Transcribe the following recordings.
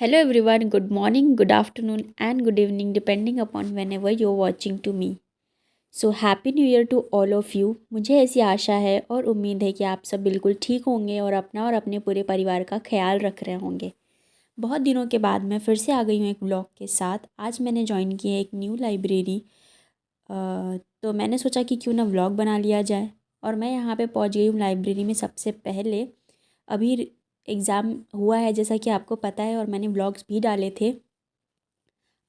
Hello everyone, good morning, good afternoon, and good evening, depending upon whenever you're watching to me. So happy new year to all of you. मुझे ऐसी आशा है और उम्मीद है कि आप सब बिल्कुल ठीक होंगे और अपना और अपने पूरे परिवार का ख्याल रख रहे होंगे। बहुत दिनों के बाद मैं फिर से आ गई हूँ एक ब्लॉग के साथ। आज मैंने ज्वाइन की है एक न्यू लाइब्रेरी। तो मैंने सोचा कि क्यों ना व्लॉग बना लिया जाए। और मैं यहाँ पे पहुँच गई हूँ लाइब्रेरी में सबसे पहले। अभी एग्ज़ाम हुआ है जैसा कि आपको पता है, और मैंने व्लॉग्स भी डाले थे।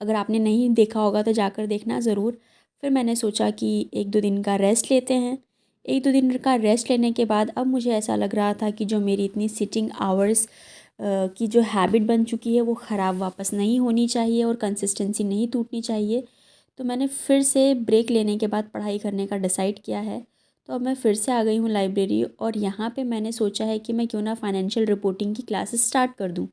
अगर आपने नहीं देखा होगा तो जाकर देखना ज़रूर। फिर मैंने सोचा कि एक दो दिन का रेस्ट लेते हैं। एक दो दिन का रेस्ट लेने के बाद अब मुझे ऐसा लग रहा था कि जो मेरी इतनी सिटिंग आवर्स की जो हैबिट बन चुकी है वो ख़राब वापस नहीं होनी चाहिए और कंसिस्टेंसी नहीं टूटनी चाहिए। तो मैंने फिर से ब्रेक लेने के बाद पढ़ाई करने का डिसाइड किया है। तो अब मैं फिर से आ गई हूँ लाइब्रेरी, और यहाँ पे मैंने सोचा है कि मैं क्यों ना फाइनेंशियल रिपोर्टिंग की क्लासेस स्टार्ट कर दूँ।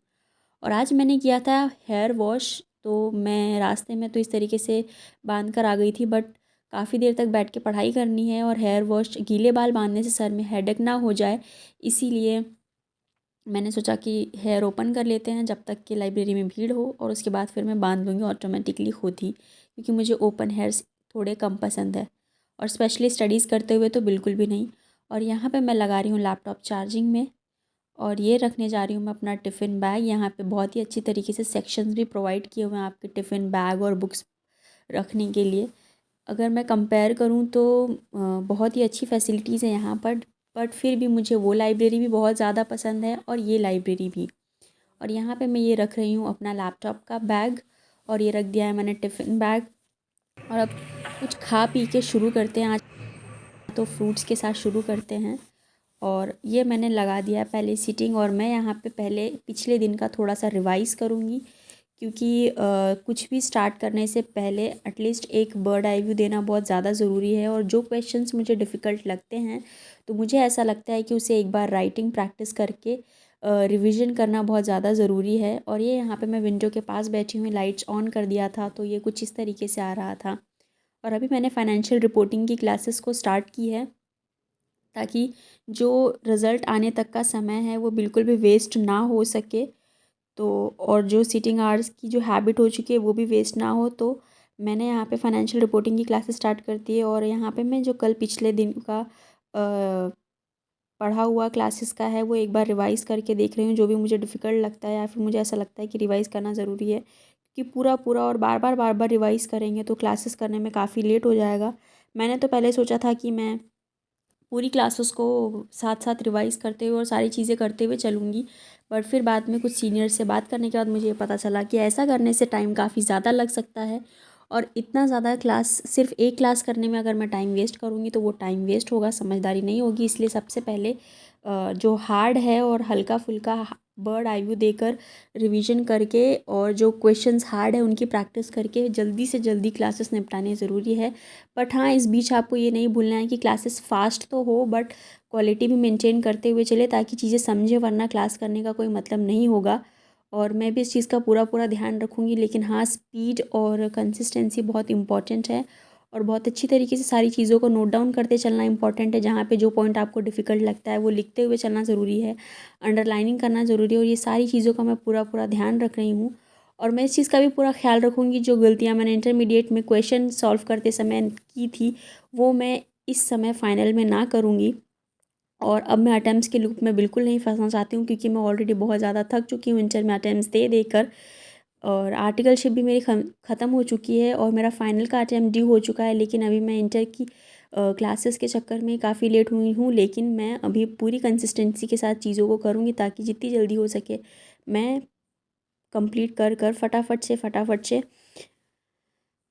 और आज मैंने किया था हेयर वॉश। तो मैं रास्ते में तो इस तरीके से बांध कर आ गई थी, बट काफ़ी देर तक बैठ के पढ़ाई करनी है और हेयर वॉश गीले बाल बांधने से सर में हेडेक ना हो जाए, इसीलिए मैंने सोचा कि हेयर ओपन कर लेते हैं जब तक कि लाइब्रेरी में भीड़ हो, और उसके बाद फिर मैं बांध लूँगी ऑटोमेटिकली खुद ही, क्योंकि मुझे ओपन हेयर्स थोड़े कम पसंद है, और स्पेशली स्टडीज़ करते हुए तो बिल्कुल भी नहीं। और यहाँ पे मैं लगा रही हूँ लैपटॉप चार्जिंग में, और ये रखने जा रही हूँ मैं अपना टिफ़िन बैग। यहाँ पे बहुत ही अच्छी तरीके से सेक्शंस भी प्रोवाइड किए हुए हैं आपके टिफ़िन बैग और बुक्स रखने के लिए। अगर मैं कंपेयर करूँ तो बहुत ही अच्छी फैसिलिटीज़ है यहाँ पर। बट फिर भी मुझे वो लाइब्रेरी भी बहुत ज़्यादा पसंद है और ये लाइब्रेरी भी। और यहाँ पे मैं ये रख रही हूँ अपना लैपटॉप का बैग, और ये रख दिया है मैंने टिफ़िन बैग। और अब कुछ खा पी के शुरू करते हैं। आज तो फ्रूट्स के साथ शुरू करते हैं। और ये मैंने लगा दिया पहले सीटिंग, और मैं यहाँ पे पहले पिछले दिन का थोड़ा सा रिवाइज़ करूँगी, क्योंकि कुछ भी स्टार्ट करने से पहले एटलीस्ट एक बर्ड आई व्यू देना बहुत ज़्यादा ज़रूरी है। और जो क्वेश्चंस मुझे डिफ़िकल्ट लगते हैं तो मुझे ऐसा लगता है कि उसे एक बार राइटिंग प्रैक्टिस करके रिवीजन करना बहुत ज़्यादा ज़रूरी है। और ये यहाँ पे मैं विंडो के पास बैठी हुई, लाइट्स ऑन कर दिया था तो ये कुछ इस तरीके से आ रहा था। और अभी मैंने फाइनेंशियल रिपोर्टिंग की क्लासेस को स्टार्ट की है, ताकि जो रिज़ल्ट आने तक का समय है वो बिल्कुल भी वेस्ट ना हो सके। तो और जो सीटिंग आवर्स की जो हैबिट हो चुकी है वो भी वेस्ट ना हो, तो मैंने यहाँ पे फाइनेंशियल रिपोर्टिंग की क्लासेस स्टार्ट कर दी है। और यहाँ पे मैं जो कल पिछले दिन का पढ़ा हुआ क्लासेस का है वो एक बार रिवाइज़ करके देख रही हूँ। जो भी मुझे डिफ़िकल्ट लगता है या फिर मुझे ऐसा लगता है कि रिवाइज़ करना ज़रूरी है, कि पूरा पूरा और बार बार रिवाइज़ करेंगे तो क्लासेस करने में काफ़ी लेट हो जाएगा। मैंने तो पहले सोचा था कि मैं पूरी क्लासेस को साथ साथ रिवाइज़ करते हुए और सारी चीज़ें करते हुए चलूँगी। बट फिर बाद में कुछ सीनियर से बात करने के बाद मुझे ये पता चला कि ऐसा करने से टाइम काफ़ी ज़्यादा लग सकता है, और इतना ज़्यादा क्लास सिर्फ एक क्लास करने में अगर मैं टाइम वेस्ट करूँगी तो वो टाइम वेस्ट होगा, समझदारी नहीं होगी। इसलिए सबसे पहले जो हार्ड है और हल्का फुल्का बर्ड आई व्यू देकर रिवीजन करके, और जो क्वेश्चंस हार्ड है उनकी प्रैक्टिस करके जल्दी से जल्दी क्लासेस निपटाने ज़रूरी है। बट हाँ, इस बीच आपको ये नहीं भूलना है कि क्लासेस फ़ास्ट तो हो बट क्वालिटी भी मेंटेन करते हुए चले, ताकि चीज़ें समझे, वरना क्लास करने का कोई मतलब नहीं होगा। और मैं भी इस चीज़ का पूरा पूरा ध्यान रखूँगी। लेकिन हाँ, स्पीड और कंसिस्टेंसी बहुत इम्पॉर्टेंट है, और बहुत अच्छी तरीके से सारी चीज़ों को नोट डाउन करते चलना इम्पॉर्टेंट है। जहाँ पे जो पॉइंट आपको डिफ़िकल्ट लगता है वो लिखते हुए चलना ज़रूरी है, अंडरलाइनिंग करना ज़रूरी है, और ये सारी चीज़ों का मैं पूरा पूरा ध्यान रख रही हूँ। और मैं इस चीज़ का भी पूरा ख्याल रखूँगी, जो गलतियाँ मैंने इंटरमीडिएट में क्वेश्चन सॉल्व करते समय की थी वो मैं इस समय फ़ाइनल में ना करूँगी। और अब मैं अटेम्प्ट्स के लूप में बिल्कुल नहीं फंसना चाहती हूँ, क्योंकि मैं ऑलरेडी बहुत ज़्यादा थक चुकी हूँ इंटर में अटेम्प्ट्स दे देकर। और आर्टिकलशिप भी मेरी ख़त्म हो चुकी है और मेरा फाइनल का अटेम्प्ट ड्यू हो चुका है। लेकिन अभी मैं इंटर की क्लासेस के चक्कर में काफ़ी लेट हुई हूँ। लेकिन मैं अभी पूरी कंसिस्टेंसी के साथ चीज़ों को करूँगी, ताकि जितनी जल्दी हो सके मैं कंप्लीट कर कर फटाफट से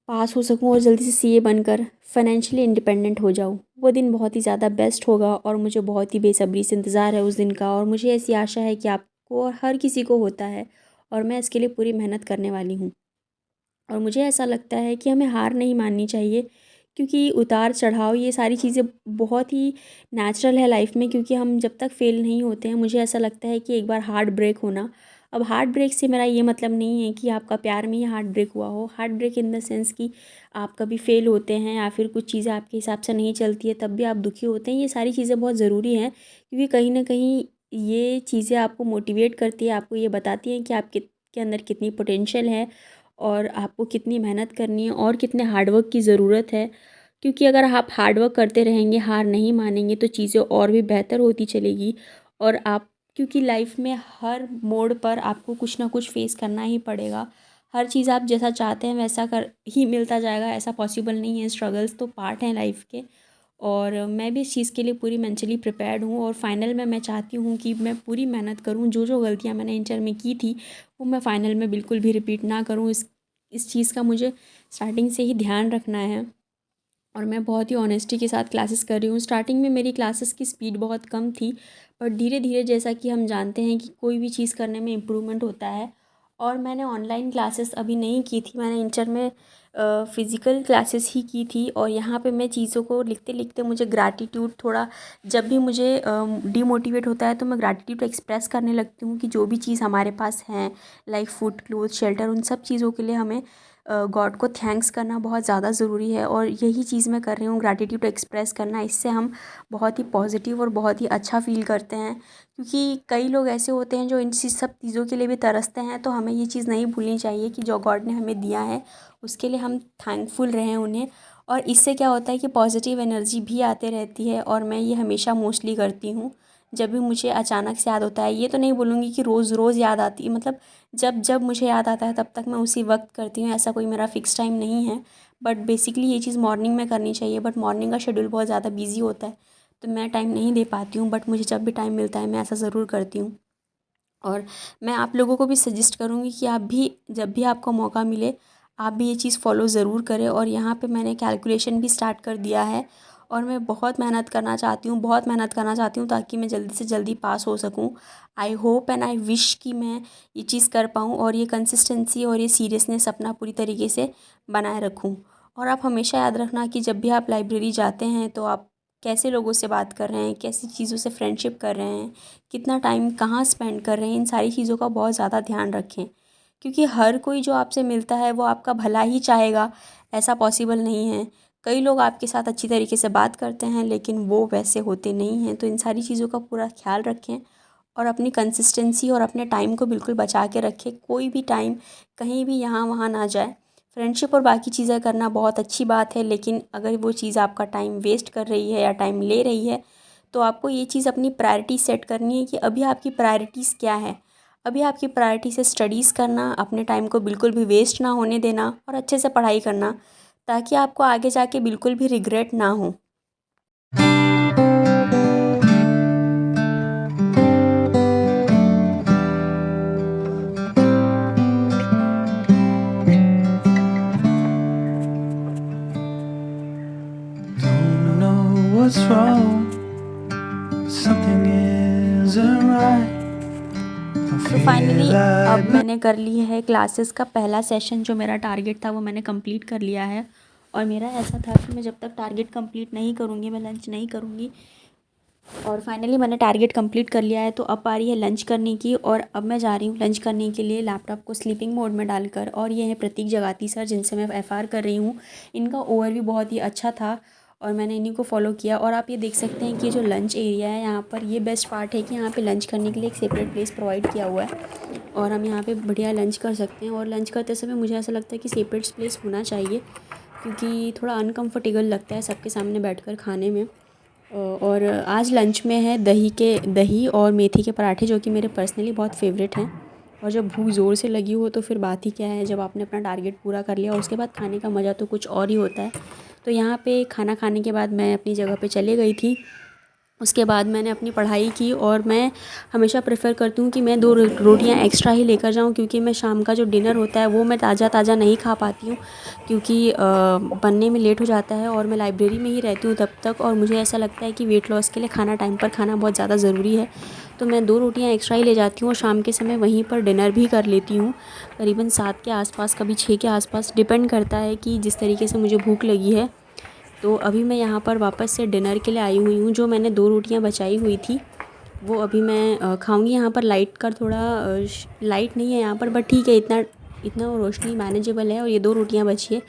पास हो सकूं, और जल्दी से सीए बनकर फाइनेंशियली इंडिपेंडेंट हो जाऊं। वो दिन बहुत ही ज़्यादा बेस्ट होगा, और मुझे बहुत ही बेसब्री से इंतज़ार है उस दिन का। और मुझे ऐसी आशा है कि आपको और हर किसी को होता है, और मैं इसके लिए पूरी मेहनत करने वाली हूँ। और मुझे ऐसा लगता है कि हमें हार नहीं माननी चाहिए, क्योंकि उतार चढ़ाव ये सारी चीज़ें बहुत ही नेचुरल है लाइफ में। क्योंकि हम जब तक फेल नहीं होते हैं, मुझे ऐसा लगता है कि एक बार हार्ट ब्रेक होना। अब हार्ट ब्रेक से मेरा ये मतलब नहीं है कि आपका प्यार में ही हार्ट ब्रेक हुआ हो। Heart break in the sense कि आप कभी फेल होते हैं या फिर कुछ चीज़ें आपके हिसाब से नहीं चलती है, तब भी आप दुखी होते हैं। ये सारी चीज़ें बहुत ज़रूरी हैं, क्योंकि कहीं ना कहीं ये चीज़ें आपको मोटिवेट करती है, आपको ये बताती हैं कि आप के अंदर कितनी पोटेंशियल है और आपको कितनी मेहनत करनी है और कितने हार्डवर्क की ज़रूरत है। क्योंकि अगर आप हार्डवर्क करते रहेंगे, हार नहीं मानेंगे, तो चीज़ें और भी बेहतर होती चलेगी। और आप, क्योंकि लाइफ में हर मोड़ पर आपको कुछ ना कुछ फेस करना ही पड़ेगा। हर चीज़ आप जैसा चाहते हैं वैसा कर ही मिलता जाएगा, ऐसा पॉसिबल नहीं है। स्ट्रगल्स तो पार्ट हैं लाइफ के, और मैं भी इस चीज़ के लिए पूरी मेंटली प्रिपेयर्ड हूँ। और फाइनल में मैं चाहती हूँ कि मैं पूरी मेहनत करूँ, जो जो गलतियाँ मैंने इंटर में की थी वो मैं फ़ाइनल में बिल्कुल भी रिपीट ना करूँ। इस चीज़ का मुझे स्टार्टिंग से ही ध्यान रखना है। और मैं बहुत ही ऑनेस्टी के साथ क्लासेस कर रही हूँ। स्टार्टिंग में मेरी क्लासेस की स्पीड बहुत कम थी, पर धीरे धीरे, जैसा कि हम जानते हैं कि कोई भी चीज़ करने में इम्प्रूवमेंट होता है। और मैंने ऑनलाइन क्लासेस अभी नहीं की थी, मैंने इंटर में फ़िज़िकल क्लासेस ही की थी। और यहाँ पे मैं चीज़ों को लिखते लिखते मुझे ग्रैटिट्यूड थोड़ा, जब भी मुझे डीमोटिवेट होता है तो मैं ग्रैटिट्यूड एक्सप्रेस करने लगती हूँ कि जो भी चीज़ हमारे पास है, लाइक फूड, क्लोथ, शेल्टर, उन सब चीज़ों के लिए हमें गॉड को थैंक्स करना बहुत ज़्यादा ज़रूरी है। और यही चीज़ मैं कर रही हूँ, ग्रैटिट्यूड एक्सप्रेस करना। इससे हम बहुत ही पॉजिटिव और बहुत ही अच्छा फ़ील करते हैं। क्योंकि कई लोग ऐसे होते हैं जो इन सब चीज़ों के लिए भी तरसते हैं, तो हमें ये चीज़ नहीं भूलनी चाहिए कि जो गॉड ने हमें दिया है उसके लिए हम थैंकफुल रहें उन्हें। और इससे क्या होता है कि पॉजिटिव एनर्जी भी आते रहती है। और मैं ये हमेशा मोस्टली करती हूँ जब भी मुझे अचानक से याद होता है। ये तो नहीं बोलूँगी कि रोज़ रोज़ याद आती है, मतलब जब जब मुझे याद आता है तब तक मैं उसी वक्त करती हूँ, ऐसा कोई मेरा फ़िक्स टाइम नहीं है। बट बेसिकली ये चीज़ मॉर्निंग में करनी चाहिए, बट मॉर्निंग का शेड्यूल बहुत ज़्यादा बिजी होता है तो मैं टाइम नहीं दे पाती हूँ। बट मुझे जब भी टाइम मिलता है मैं ऐसा ज़रूर करती हूँ। और मैं आप लोगों को भी सजेस्ट करूँगी कि आप भी जब भी आपको मौका मिले आप भी ये चीज़ फ़ॉलो ज़रूर करें। और यहाँ पे मैंने कैलकुलेशन भी स्टार्ट कर दिया है, और मैं बहुत मेहनत करना चाहती हूँ, बहुत मेहनत करना चाहती हूँ ताकि मैं जल्दी से जल्दी पास हो सकूँ। I hope and I wish कि मैं ये चीज़ कर पाऊँ, और ये कंसिस्टेंसी और ये सीरियसनेस अपना पूरी तरीके से बनाए रखूँ। और आप हमेशा याद रखना कि जब भी आप लाइब्रेरी जाते हैं तो आप कैसे लोगों से बात कर रहे हैं, कैसी चीज़ों से फ्रेंडशिप कर रहे हैं, कितना टाइम कहाँ स्पेंड कर रहे हैं, इन सारी चीज़ों का बहुत ज़्यादा ध्यान रखें। क्योंकि हर कोई जो आपसे मिलता है वो आपका भला ही चाहेगा, ऐसा पॉसिबल नहीं है। कई लोग आपके साथ अच्छी तरीके से बात करते हैं लेकिन वो वैसे होते नहीं हैं। तो इन सारी चीज़ों का पूरा ख्याल रखें, और अपनी कंसिस्टेंसी और अपने टाइम को बिल्कुल बचा के रखें। कोई भी टाइम कहीं भी यहाँ वहाँ ना जाए। फ्रेंडशिप और बाकी चीज़ें करना बहुत अच्छी बात है, लेकिन अगर वो चीज़ आपका टाइम वेस्ट कर रही है या टाइम ले रही है तो आपको ये चीज़ अपनी प्रायोरिटी सेट करनी है कि अभी आपकी प्रायोरिटीज़ क्या है। अभी आपकी प्रायोरिटी है स्टडीज़ करना, अपने टाइम को बिल्कुल भी वेस्ट ना होने देना और अच्छे से पढ़ाई करना, ताकि आपको आगे जाके बिल्कुल भी रिग्रेट ना हो। Don't know what's wrong, something isn't right. I तो feel फाइनली अब like मैंने कर ली है क्लासेस का पहला सेशन। जो मेरा टारगेट था वो मैंने कंप्लीट कर लिया है। और मेरा ऐसा था कि मैं जब तक टारगेट कंप्लीट नहीं करूँगी मैं लंच नहीं करूँगी। और फाइनली मैंने टारगेट कंप्लीट कर लिया है, तो अब आ रही है लंच करने की। और अब मैं जा रही हूँ लंच करने के लिए लैपटॉप को स्लीपिंग मोड में डालकर। और ये है प्रतीक जगाती सर, जिनसे मैं एफ़आर कर रही हूँ। इनका ओवरव्यू बहुत ही अच्छा था और मैंने इन्हीं को फॉलो किया। और आप ये देख सकते हैं कि जो लंच एरिया है यहाँ पर, ये बेस्ट पार्ट है कि यहाँ पे लंच करने के लिए एक सेपरेट प्लेस प्रोवाइड किया हुआ है और हम यहाँ पे बढ़िया लंच कर सकते हैं। और लंच करते समय मुझे ऐसा लगता है कि सेपरेट प्लेस होना चाहिए, क्योंकि थोड़ा अनकम्फर्टेबल लगता है सबके सामने बैठकर खाने में। और आज लंच में है दही और मेथी के पराठे, जो कि मेरे पर्सनली बहुत फेवरेट हैं। और जब भूख ज़ोर से लगी हो तो फिर बात ही क्या है, जब आपने अपना टारगेट पूरा कर लिया और उसके बाद खाने का मज़ा तो कुछ और ही होता है। तो यहाँ पे खाना खाने के बाद मैं अपनी जगह पे चले गई थी। उसके बाद मैंने अपनी पढ़ाई की, और मैं हमेशा प्रेफर करती हूँ कि मैं 2 रोटियाँ एक्स्ट्रा ही लेकर जाऊँ, क्योंकि मैं शाम का जो डिनर होता है वो मैं ताज़ा ताज़ा नहीं खा पाती हूँ, क्योंकि बनने में लेट हो जाता है। और मैं लाइब्रेरी में ही रहती हूँ तब तक, और मुझे ऐसा लगता है कि वेट लॉस के लिए खाना टाइम पर खाना बहुत ज़्यादा ज़रूरी है। तो मैं 2 रोटियाँ एक्स्ट्रा ही ले जाती हूँ और शाम के समय वहीं पर डिनर भी कर लेती हूँ, करीबन 7 के आसपास, कभी 6 के आसपास, डिपेंड करता है कि जिस तरीके से मुझे भूख लगी है। तो अभी मैं यहाँ पर वापस से डिनर के लिए आई हुई हूँ। जो मैंने 2 रोटियाँ बचाई हुई थी वो अभी मैं खाऊंगी। यहाँ पर लाइट का थोड़ा लाइट नहीं है यहाँ पर, बट ठीक है, इतना इतना रोशनी मैनेजेबल है। और ये 2 रोटियाँ बची है,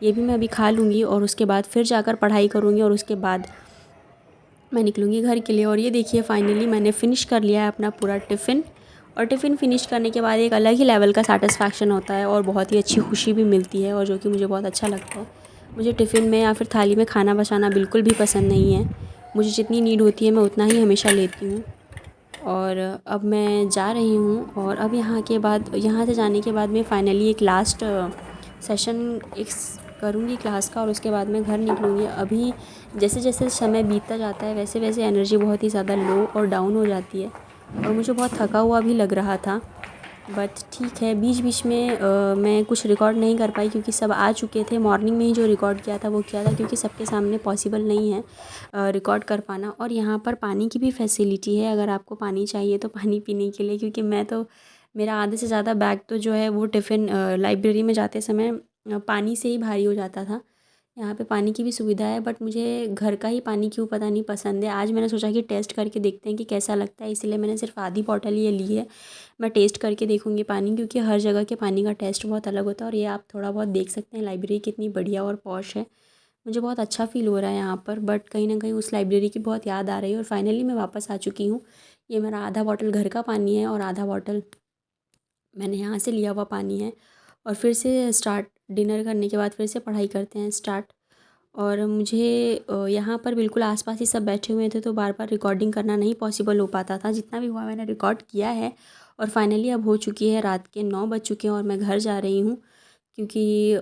ये भी मैं अभी खा लूँगी और उसके बाद फिर जाकर पढ़ाई करूँगी, और उसके बाद मैं निकलूँगी घर के लिए। और ये देखिए फाइनली मैंने फ़िनिश कर लिया है अपना पूरा टिफ़िन। और टिफ़िन फिनिश करने के बाद एक अलग ही लेवल का सैटिस्फैक्शन होता है और बहुत ही अच्छी खुशी भी मिलती है, और जो कि मुझे बहुत अच्छा लगता है। मुझे टिफ़िन में या फिर थाली में खाना बचाना बिल्कुल भी पसंद नहीं है। मुझे जितनी नीड होती है मैं उतना ही हमेशा लेती हूँ। और अब मैं जा रही हूँ, और अब यहाँ से जाने के बाद मैं फ़ाइनली एक लास्ट सेशन करूँगी क्लास का, और उसके बाद मैं घर निकलूँगी। अभी जैसे जैसे समय बीतता जाता है वैसे वैसे एनर्जी बहुत ही ज़्यादा लो और डाउन हो जाती है, और मुझे बहुत थका हुआ भी लग रहा था। बट ठीक है, बीच बीच में मैं कुछ रिकॉर्ड नहीं कर पाई क्योंकि सब आ चुके थे। मॉर्निंग में ही जो रिकॉर्ड किया था वो किया था, क्योंकि सबके सामने पॉसिबल नहीं है रिकॉर्ड कर पाना। और यहाँ पर पानी की भी फैसिलिटी है, अगर आपको पानी चाहिए तो पानी पीने के लिए, क्योंकि मेरा आधे से ज़्यादा बैग तो जो है वो टिफ़िन लाइब्रेरी में जाते समय पानी से ही भारी हो जाता था। यहाँ पे पानी की भी सुविधा है, बट मुझे घर का ही पानी क्यों पता नहीं पसंद है। आज मैंने सोचा कि टेस्ट करके देखते हैं कि कैसा लगता है, इसलिए मैंने सिर्फ आधी बॉटल ये ली है। मैं टेस्ट करके देखूँगी पानी, क्योंकि हर जगह के पानी का टेस्ट बहुत अलग होता है। और ये आप थोड़ा बहुत देख सकते हैं लाइब्रेरी कितनी बढ़िया और पॉश है। मुझे बहुत अच्छा फ़ील हो रहा है यहाँ पर, बट कहीं न कहीं उस लाइब्रेरी की बहुत याद आ रही है। और फाइनली मैं वापस आ चुकी हूँ। ये मेरा आधा बॉटल घर का पानी है और आधा बॉटल मैंने यहाँ से लिया हुआ पानी है। और फिर से स्टार्ट, डिनर करने के बाद फिर से पढ़ाई करते हैं स्टार्ट। और मुझे यहाँ पर बिल्कुल आसपास ही सब बैठे हुए थे, तो बार बार रिकॉर्डिंग करना नहीं पॉसिबल हो पाता था। जितना भी हुआ मैंने रिकॉर्ड किया है। और फाइनली अब हो चुकी है, रात के 9 बज चुके हैं और मैं घर जा रही हूँ, क्योंकि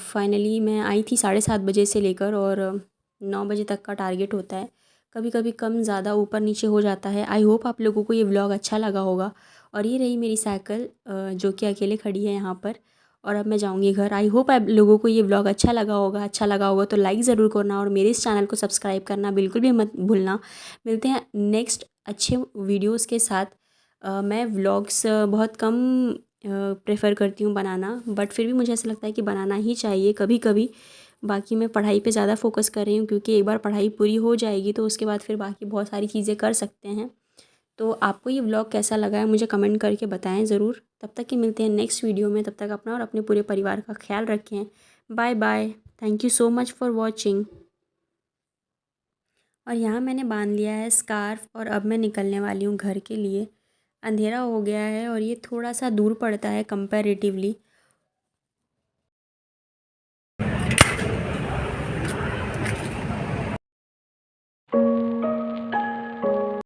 फाइनली मैं आई थी 7:30 बजे से लेकर, और 9 बजे तक का टारगेट होता है। कभी कभी कम ज़्यादा ऊपर नीचे हो जाता है। आई होप आप लोगों को ये व्लॉग अच्छा लगा होगा। और ये रही मेरी साइकिल, जो कि अकेले खड़ी है यहाँ पर। और अब मैं जाऊँगी घर। आई होप आप लोगों को ये व्लॉग अच्छा लगा होगा। अच्छा लगा होगा तो लाइक ज़रूर करना, और मेरे इस चैनल को सब्सक्राइब करना बिल्कुल भी मत भूलना। मिलते हैं नेक्स्ट अच्छे वीडियोज़ के साथ। मैं व्लॉग्स बहुत कम प्रेफर करती हूँ बनाना, बट फिर भी मुझे ऐसा लगता है कि बनाना ही चाहिए कभी कभी। बाकी मैं पढ़ाई पे ज़्यादा फोकस कर रही हूँ, क्योंकि एक बार पढ़ाई पूरी हो जाएगी तो उसके बाद फिर बाकी बहुत सारी चीज़ें कर सकते हैं। तो आपको ये व्लॉग कैसा लगा है मुझे कमेंट करके बताएं ज़रूर। तब तक कि मिलते हैं नेक्स्ट वीडियो में। तब तक अपना और अपने पूरे परिवार का ख्याल रखें। Bye bye. Thank you so much for watching. और यहाँ मैंने बांध लिया है स्कार्फ, और अब मैं निकलने वाली हूँ घर के लिए। अंधेरा हो गया है और ये थोड़ा सा दूर पड़ता है कंपैरेटिवली,